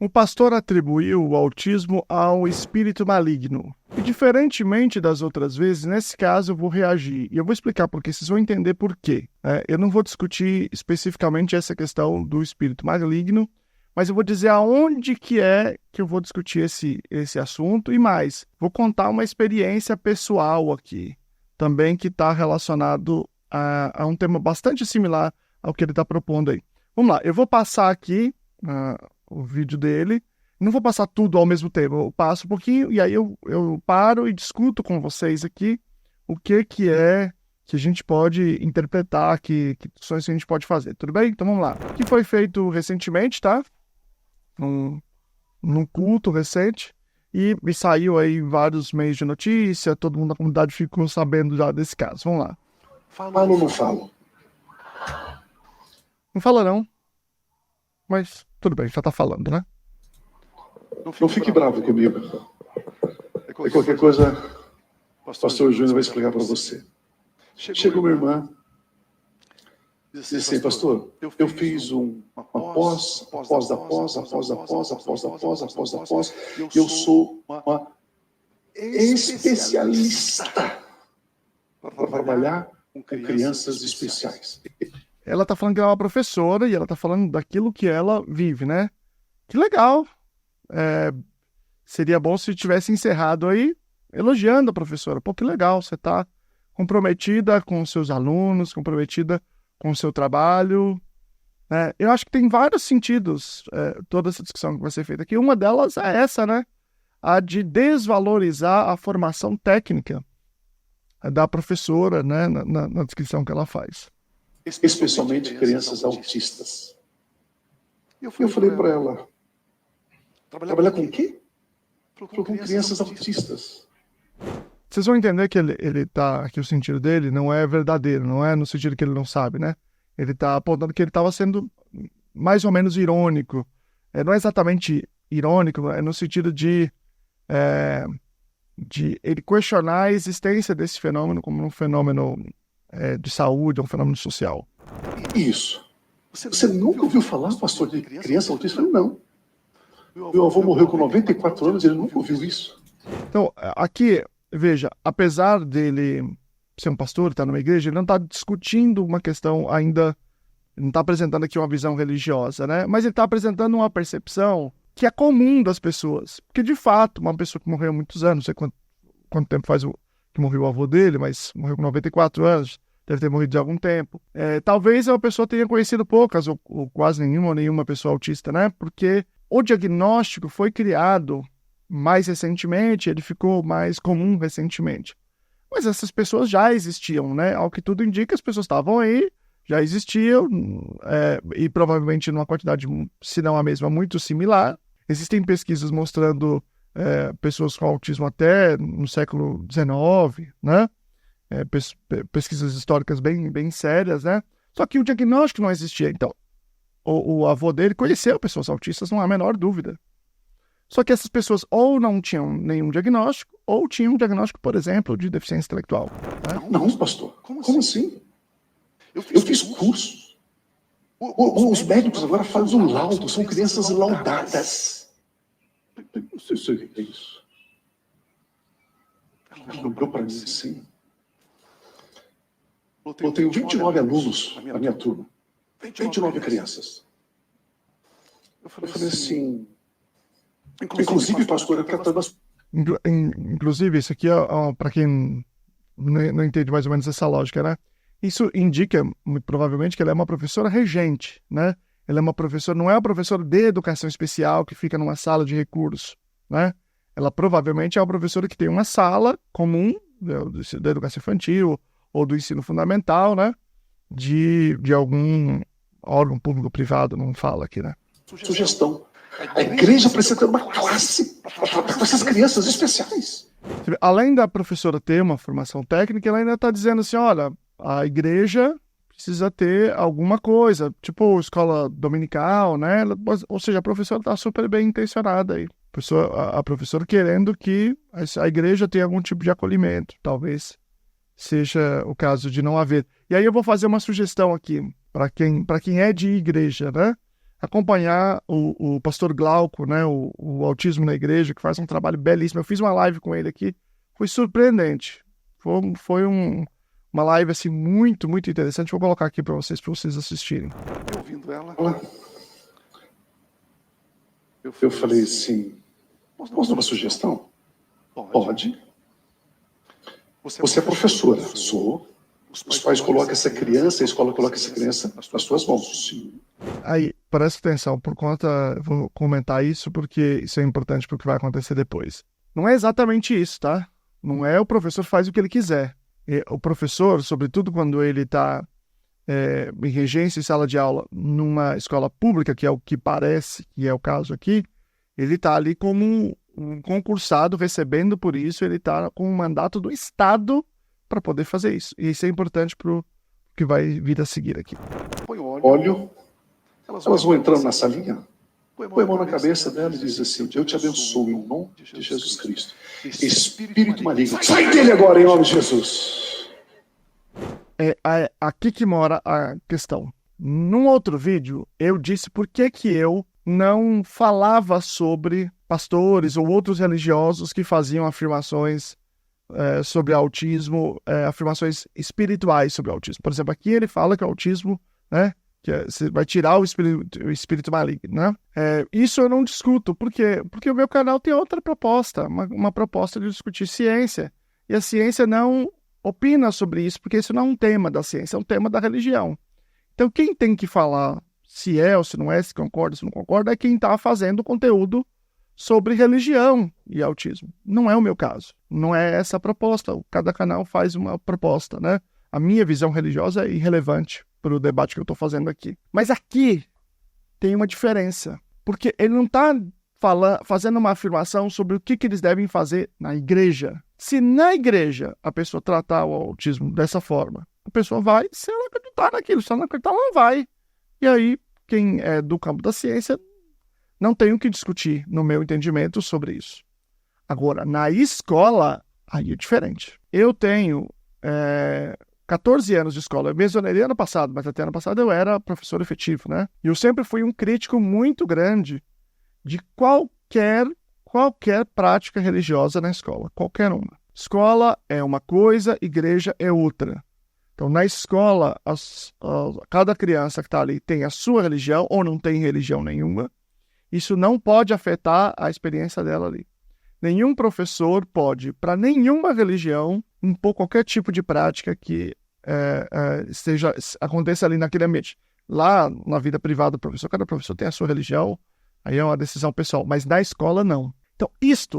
O pastor atribuiu o autismo ao espírito maligno. E diferentemente das outras vezes, nesse caso eu vou reagir. E eu vou explicar por quê, vocês vão entender por quê. Eu não vou discutir especificamente essa questão do espírito maligno, mas eu vou dizer aonde que é que eu vou discutir esse assunto e mais. Vou contar uma experiência pessoal aqui, também que está relacionado a um tema bastante similar ao que ele está propondo aí. Vamos lá, eu vou passar aqui o vídeo dele. Não vou passar tudo ao mesmo tempo, eu passo um pouquinho e aí eu paro e discuto com vocês aqui o que é que a gente pode interpretar, que ações que a gente pode fazer, tudo bem? Então vamos lá. O que foi feito recentemente, tá? Num culto recente, e saiu aí em vários meios de notícia, todo mundo na comunidade ficou sabendo já desse caso. Vamos lá. Falo ou não falo? Não fala não, mas tudo bem, já tá falando, né? Não fique bravo comigo. Qualquer coisa, o pastor Júnior vai explicar para você. Chegou minha irmã, disse assim, pastor, eu fiz uma pós, e eu sou uma especialista para trabalhar com crianças especiais. Ela tá falando que ela é uma professora e ela tá falando daquilo que ela vive, né? Que legal! Seria bom se tivesse encerrado aí elogiando a professora. Pô, que legal, você tá comprometida com os seus alunos, comprometida com o seu trabalho. Eu acho que tem vários sentidos toda essa discussão que vai ser feita aqui. Uma delas é essa, né? A de desvalorizar a formação técnica da professora, né? Na descrição que ela faz. Especialmente crianças autistas. Eu falei para ela, trabalhar com o quê? Com crianças autistas. Vocês vão entender que ele tá, que o sentido dele não é verdadeiro, não é no sentido que ele não sabe, né? Ele tá apontando que ele estava sendo mais ou menos irônico. Não é exatamente irônico, é no sentido de ele questionar a existência desse fenômeno como um fenômeno de saúde, um fenômeno social. Isso. Você nunca ouviu falar, pastor, de criança autista? Não. Meu avô morreu com 94 anos e ele nunca ouviu isso. Então, aqui, veja, apesar dele ser um pastor, estar numa igreja, ele não está discutindo uma questão ainda, não está apresentando aqui uma visão religiosa, né? Mas ele está apresentando uma percepção que é comum das pessoas. Porque, de fato, uma pessoa que morreu há muitos anos, não sei quanto tempo faz que morreu o avô dele, mas morreu com 94 anos, deve ter morrido de algum tempo. Talvez uma pessoa tenha conhecido poucas, ou quase nenhuma pessoa autista, né? Porque o diagnóstico foi criado mais recentemente, ele ficou mais comum recentemente. Mas essas pessoas já existiam, né? Ao que tudo indica, as pessoas estavam aí, já existiam, e provavelmente numa quantidade, se não a mesma, muito similar. Existem pesquisas mostrando pessoas com autismo até no século XIX, né? Pesquisas históricas bem sérias, né? Só que o diagnóstico não existia. Então, o avô dele conheceu pessoas autistas, não há a menor dúvida. Só que essas pessoas ou não tinham nenhum diagnóstico, ou tinham um diagnóstico, por exemplo, de deficiência intelectual. Né? Não, pastor. Como assim? Eu fiz curso. Os médicos agora fazem um laudo, são crianças laudadas. Não sei o que é isso. Ela lembrou para mim assim. Eu tenho 29 alunos na minha turma. 29 crianças. Eu falei assim... Inclusive, pastor, eu quero trazer... Inclusive, isso aqui para quem não entende mais ou menos essa lógica, né? Isso indica, muito provavelmente, que ela é uma professora regente, né? Ela é uma professora, não é uma professora de educação especial que fica numa sala de recursos, né? Ela provavelmente é uma professora que tem uma sala comum da educação infantil ou do ensino fundamental, né? De algum órgão público ou privado, não fala aqui, né? Sugestão. A igreja precisa ter uma classe para essas crianças especiais. Além da professora ter uma formação técnica, ela ainda está dizendo assim, olha, a igreja precisa ter alguma coisa, tipo escola dominical, né? Ou seja, a professora está super bem intencionada aí. A professora querendo que a igreja tenha algum tipo de acolhimento, talvez seja o caso de não haver. E aí eu vou fazer uma sugestão aqui, para quem é de igreja, né? acompanhar o pastor Glauco, né, o Autismo na Igreja, que faz um trabalho belíssimo. Eu fiz uma live com ele aqui, foi surpreendente. Foi uma live assim, muito, muito interessante. Vou colocar aqui para vocês assistirem. Eu ouvindo ela, eu falei assim, posso dar uma sugestão? Pode. Você é professora? Sou. Os pais colocam essa criança, a escola coloca essa criança nas suas mãos. Sim. Aí, presta atenção, vou comentar isso porque isso é importante para o que vai acontecer depois. Não é exatamente isso, tá? Não é o professor faz o que ele quiser. O professor, sobretudo quando ele está em regência em sala de aula numa escola pública, que é o que parece que é o caso aqui, ele está ali como um concursado, recebendo por isso, ele está com um mandato do Estado para poder fazer isso. E isso é importante para o que vai vir a seguir aqui. Põe óleo, elas vão entrando na salinha, põe a mão na cabeça dela e diz assim, eu te abençoo em nome de Jesus Cristo. Espírito maligno, sai dele agora em nome de Jesus. É aqui que mora a questão. Num outro vídeo, eu disse por que eu não falava sobre pastores ou outros religiosos que faziam afirmações sobre autismo, afirmações espirituais sobre autismo. Por exemplo, aqui ele fala que o autismo, né, que você vai tirar o espírito maligno, né? Isso eu não discuto. Por quê? Porque o meu canal tem outra proposta, uma proposta de discutir ciência. E a ciência não opina sobre isso, porque isso não é um tema da ciência, é um tema da religião. Então, quem tem que falar se é ou se não é, se concorda, se não concorda, é quem está fazendo conteúdo sobre religião e autismo. Não é o meu caso. Não é essa a proposta. Cada canal faz uma proposta, né? A minha visão religiosa é irrelevante para o debate que eu estou fazendo aqui. Mas aqui tem uma diferença. Porque ele não está fazendo uma afirmação sobre o que eles devem fazer na igreja. Se na igreja a pessoa tratar o autismo dessa forma, a pessoa vai, se ela acreditar naquilo, se ela não acreditar, ela não vai. E aí, quem é do campo da ciência não tem o que discutir, no meu entendimento, sobre isso. Agora, na escola, aí é diferente. Eu tenho 14 anos de escola. Eu me exonerei ano passado, mas até ano passado eu era professor efetivo, né? E eu sempre fui um crítico muito grande de qualquer prática religiosa na escola. Qualquer uma. Escola é uma coisa, igreja é outra. Então, na escola, cada criança que está ali tem a sua religião ou não tem religião nenhuma. Isso não pode afetar a experiência dela ali. Nenhum professor pode, para nenhuma religião, impor qualquer tipo de prática que aconteça ali naquele ambiente. Lá, na vida privada do professor, cada professor tem a sua religião, aí é uma decisão pessoal, mas na escola não. Então,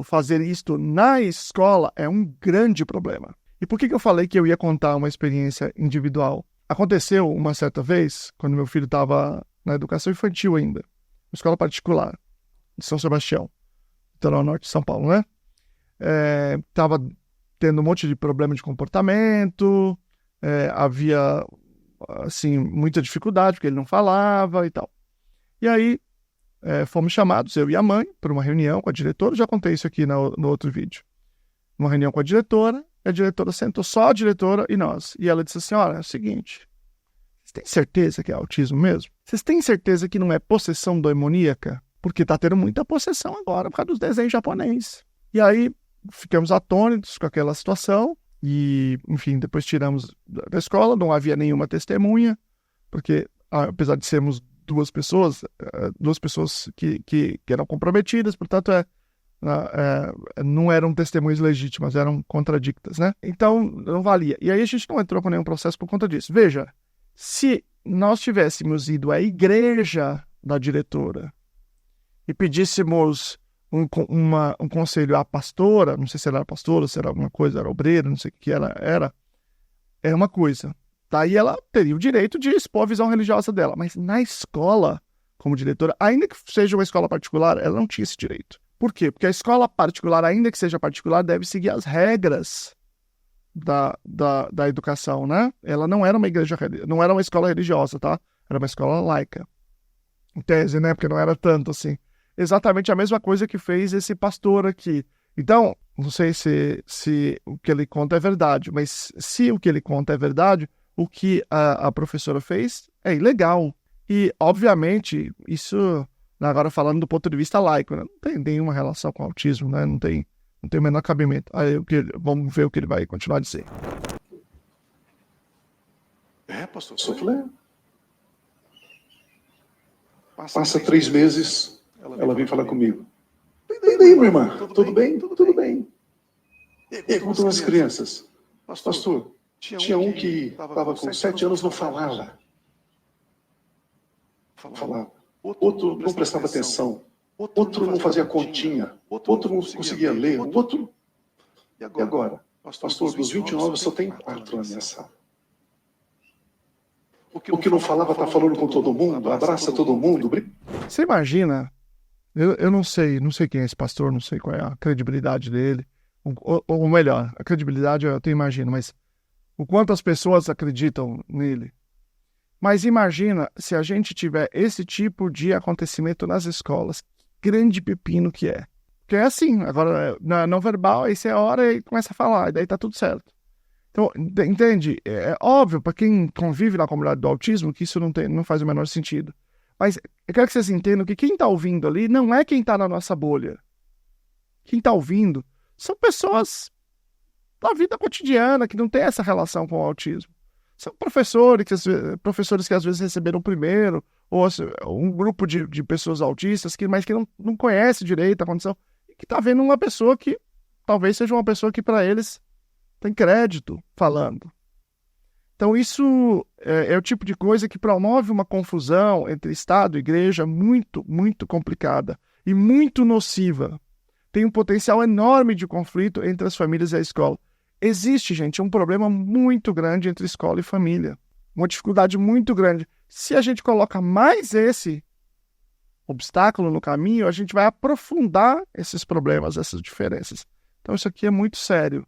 fazer isto na escola é um grande problema. E por que eu falei que eu ia contar uma experiência individual? Aconteceu uma certa vez, quando meu filho estava na educação infantil ainda, uma escola particular, de São Sebastião, litoral norte de São Paulo, né? Estava tendo um monte de problema de comportamento, havia, assim, muita dificuldade, porque ele não falava e tal. E aí, fomos chamados, eu e a mãe, para uma reunião com a diretora. Já contei isso aqui no outro vídeo. Uma reunião com a diretora sentou, só a diretora e nós. E ela disse assim, olha, é o seguinte, vocês têm certeza que é autismo mesmo? Vocês têm certeza que não é possessão demoníaca? Porque está tendo muita possessão agora por causa dos desenhos japoneses. E aí, ficamos atônitos com aquela situação e, enfim, depois tiramos da escola, não havia nenhuma testemunha, porque, apesar de sermos duas pessoas que eram comprometidas, portanto, não eram testemunhas legítimas, eram contradictas, né? Então, não valia. E aí a gente não entrou com nenhum processo por conta disso. Veja, se nós tivéssemos ido à igreja da diretora e pedíssemos um conselho à pastora, não sei se ela era pastora, se era alguma coisa, era obreira, não sei o que ela era, é uma coisa. Daí ela teria o direito de expor a visão religiosa dela. Mas na escola, como diretora, ainda que seja uma escola particular, ela não tinha esse direito. Por quê? Porque a escola particular, ainda que seja particular, deve seguir as regras da educação, né? Ela não era uma igreja, não era uma escola religiosa, tá? Era uma escola laica. Em tese, né? Porque não era tanto assim. Exatamente a mesma coisa que fez esse pastor aqui. Então, não sei se o que ele conta é verdade, mas se o que ele conta é verdade, o que a professora fez é ilegal. E, obviamente, isso, agora falando do ponto de vista laico, né? Não tem nenhuma relação com o autismo, né? Não tem o menor cabimento. Aí, vamos ver o que ele vai continuar a dizer. Pastor, eu falei, passa 3 meses, ela vem falar comigo. E daí, minha irmã? Tudo bem? Tudo bem. E como estão as crianças? Pastor, tinha um que estava com 7 anos, não falava. Outro não prestava atenção. Outro não fazia continha. Outro não conseguia ler. Outro... E agora? Pastor, dos 29 só tem 4 na minha sala. O que não falava está falando com todo mundo, abraça todo mundo. Você imagina, eu não sei quem é esse pastor, não sei qual é a credibilidade dele, ou melhor, a credibilidade eu até imagino, mas o quanto as pessoas acreditam nele. Mas imagina se a gente tiver esse tipo de acontecimento nas escolas, que grande pepino que é. Porque é assim, agora não verbal, aí você ora e começa a falar, e daí tá tudo certo. Então, entende? É óbvio, para quem convive na comunidade do autismo, que isso não faz o menor sentido. Mas eu quero que vocês entendam que quem está ouvindo ali não é quem está na nossa bolha. Quem está ouvindo são pessoas da vida cotidiana que não tem essa relação com o autismo. São professores que às vezes receberam primeiro, ou um grupo de pessoas autistas, mas que não conhece direito a condição, e que está vendo uma pessoa que talvez seja uma pessoa que para eles tem crédito falando. Então isso é o tipo de coisa que promove uma confusão entre Estado e Igreja muito, muito complicada e muito nociva. Tem um potencial enorme de conflito entre as famílias e a escola. Existe, gente, um problema muito grande entre escola e família. Uma dificuldade muito grande. Se a gente coloca mais esse obstáculo no caminho, a gente vai aprofundar esses problemas, essas diferenças. Então isso aqui é muito sério.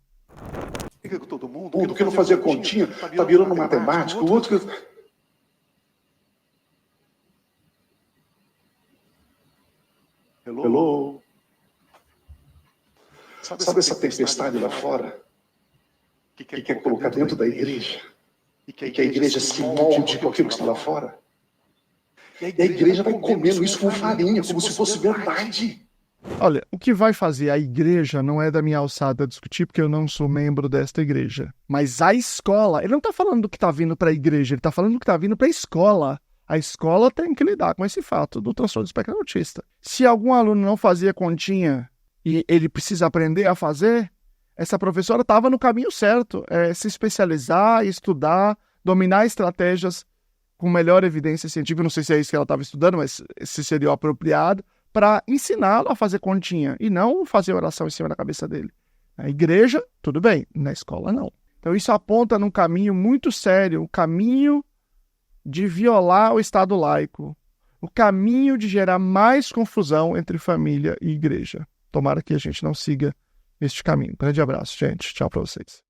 Com todo mundo, que não fazia continha, tá virando matemático, o outro que... Hello? Sabe essa tempestade lá fora? Que quer colocar dentro da igreja? E que a igreja se molde com aquilo que está lá fora? E a igreja vai comendo isso com farinha, como se fosse verdade. Olha, o que vai fazer a igreja não é da minha alçada discutir, porque eu não sou membro desta igreja. Mas a escola, ele não está falando do que está vindo para a igreja, ele está falando do que está vindo para a escola. A escola tem que lidar com esse fato do transtorno do espectro autista. Se algum aluno não fazia continha e ele precisa aprender a fazer, essa professora estava no caminho certo. Se especializar, estudar, dominar estratégias com melhor evidência científica. Não sei se é isso que ela estava estudando, mas se seria o apropriado, para ensiná-lo a fazer continha e não fazer oração em cima da cabeça dele. Na igreja, tudo bem, na escola não. Então isso aponta num caminho muito sério, o caminho de violar o Estado laico, o caminho de gerar mais confusão entre família e igreja. Tomara que a gente não siga este caminho. Grande abraço, gente. Tchau para vocês.